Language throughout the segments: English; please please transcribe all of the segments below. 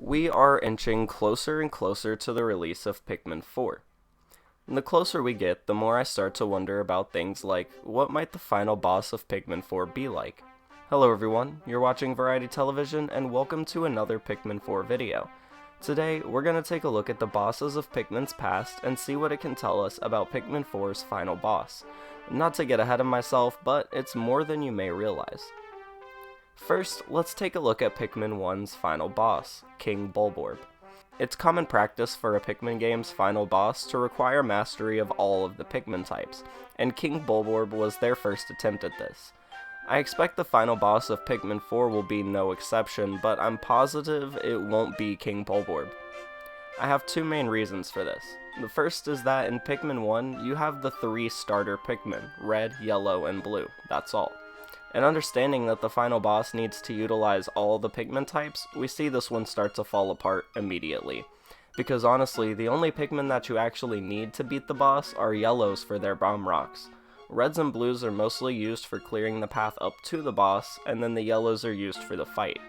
We are inching closer and closer to the release of Pikmin 4. And the closer we get, the more I start to wonder about things like, what might the final boss of Pikmin 4 be like? Hello everyone, you're watching Variety Television, and welcome to another Pikmin 4 video. Today, we're going to take a look at the bosses of Pikmin's past and see what it can tell us about Pikmin 4's final boss. Not to get ahead of myself, but it's more than you may realize. First, let's take a look at Pikmin 1's final boss, King Bulborb. It's common practice for a Pikmin game's final boss to require mastery of all of the Pikmin types, and King Bulborb was their first attempt at this. I expect the final boss of Pikmin 4 will be no exception, but I'm positive it won't be King Bulborb. I have two main reasons for this. The first is that in Pikmin 1, you have the three starter Pikmin, red, yellow, and blue, that's all. And understanding that the final boss needs to utilize all the Pikmin types, we see this one start to fall apart immediately. Because honestly, the only Pikmin that you actually need to beat the boss are yellows for their bomb rocks. Reds and blues are mostly used for clearing the path up to the boss, and then the yellows are used for the fight.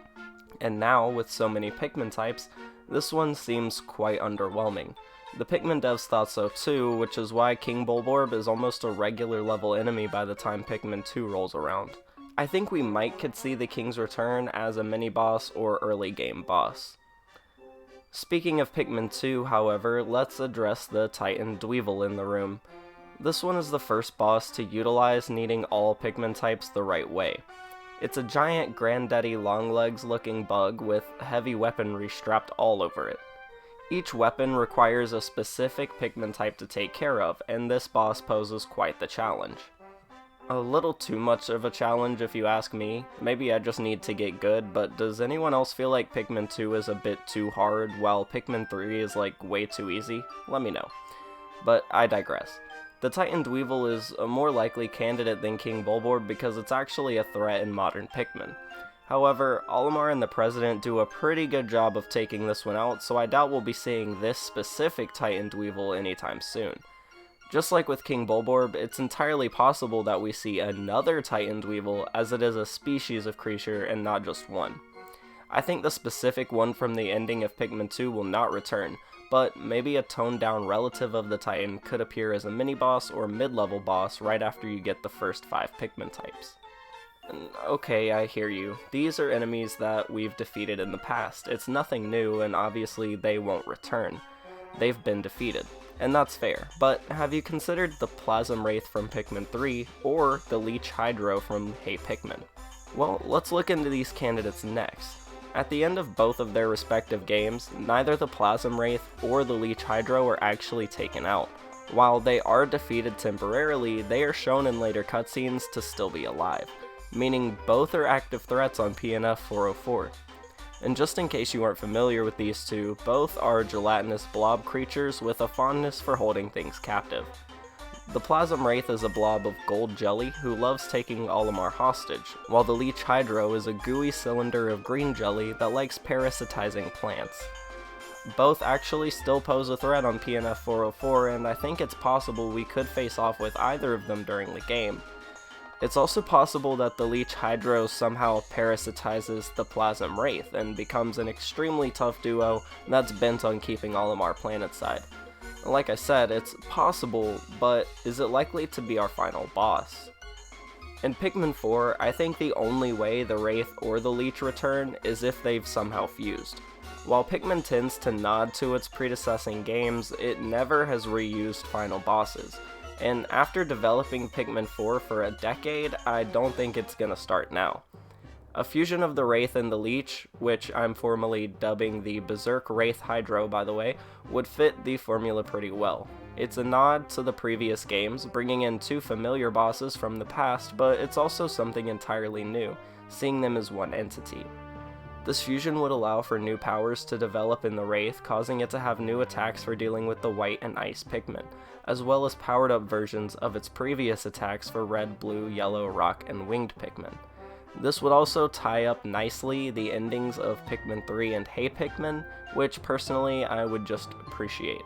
And now, with so many Pikmin types, this one seems quite underwhelming. The Pikmin devs thought so too, which is why King Bulborb is almost a regular level enemy by the time Pikmin 2 rolls around. I think we could see the King's return as a mini-boss or early game boss. Speaking of Pikmin 2, however, let's address the Titan Dweevil in the room. This one is the first boss to utilize needing all Pikmin types the right way. It's a giant Granddaddy Longlegs looking bug with heavy weaponry strapped all over it. Each weapon requires a specific Pikmin type to take care of, and this boss poses quite the challenge. A little too much of a challenge if you ask me. Maybe I just need to get good, but does anyone else feel like Pikmin 2 is a bit too hard, while Pikmin 3 is like way too easy? Let me know. But I digress. The Titan Dweevil is a more likely candidate than King Bulborb because it's actually a threat in modern Pikmin. However, Olimar and the President do a pretty good job of taking this one out, so I doubt we'll be seeing this specific Titan Dweevil anytime soon. Just like with King Bulborb, it's entirely possible that we see another Titan Dweevil, as it is a species of creature and not just one. I think the specific one from the ending of Pikmin 2 will not return, but maybe a toned down relative of the Titan could appear as a mini-boss or mid-level boss right after you get the first 5 Pikmin types. Okay, I hear you. These are enemies that we've defeated in the past. It's nothing new, and obviously they won't return. They've been defeated. And that's fair, but have you considered the Plasm Wraith from Pikmin 3, or the Leech Hydro from Hey Pikmin? Well, let's look into these candidates next. At the end of both of their respective games, neither the Plasm Wraith or the Leech Hydro are actually taken out. While they are defeated temporarily, they are shown in later cutscenes to still be alive, meaning both are active threats on PNF 404. And just in case you aren't familiar with these two, both are gelatinous blob creatures with a fondness for holding things captive. The Plasm Wraith is a blob of gold jelly who loves taking Olimar hostage, while the Leech Hydro is a gooey cylinder of green jelly that likes parasitizing plants. Both actually still pose a threat on PNF 404, and I think it's possible we could face off with either of them during the game. It's also possible that the Leech Hydro somehow parasitizes the Plasm Wraith and becomes an extremely tough duo that's bent on keeping Olimar planetside. Like I said, it's possible, but is it likely to be our final boss? In Pikmin 4, I think the only way the Wraith or the Leech return is if they've somehow fused. While Pikmin tends to nod to its predecessing games, it never has reused final bosses. And after developing Pikmin 4 for a decade, I don't think it's gonna start now. A fusion of the Wraith and the Leech, which I'm formally dubbing the Berserk Wraith Hydro by the way, would fit the formula pretty well. It's a nod to the previous games, bringing in two familiar bosses from the past, but it's also something entirely new, seeing them as one entity. This fusion would allow for new powers to develop in the Wraith, causing it to have new attacks for dealing with the White and Ice Pikmin, as well as powered up versions of its previous attacks for Red, Blue, Yellow, Rock, and Winged Pikmin. This would also tie up nicely the endings of Pikmin 3 and Hey Pikmin, which personally I would just appreciate.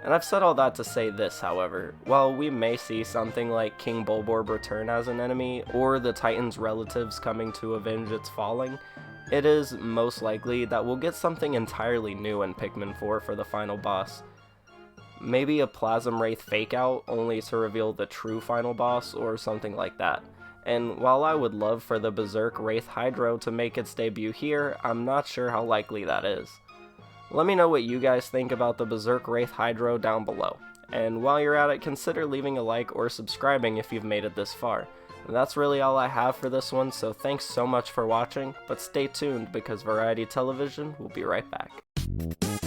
And I've said all that to say this, however, while we may see something like King Bulborb return as an enemy, or the Titan's relatives coming to avenge its falling, it is most likely that we'll get something entirely new in Pikmin 4 for the final boss. Maybe a Plasm Wraith fake out, only to reveal the true final boss, or something like that. And while I would love for the Berserk Wraith Hydro to make its debut here, I'm not sure how likely that is. Let me know what you guys think about the Berserk Wraith Hydro down below. And while you're at it, consider leaving a like or subscribing if you've made it this far. And that's really all I have for this one, so thanks so much for watching, but stay tuned because Variety Television will be right back.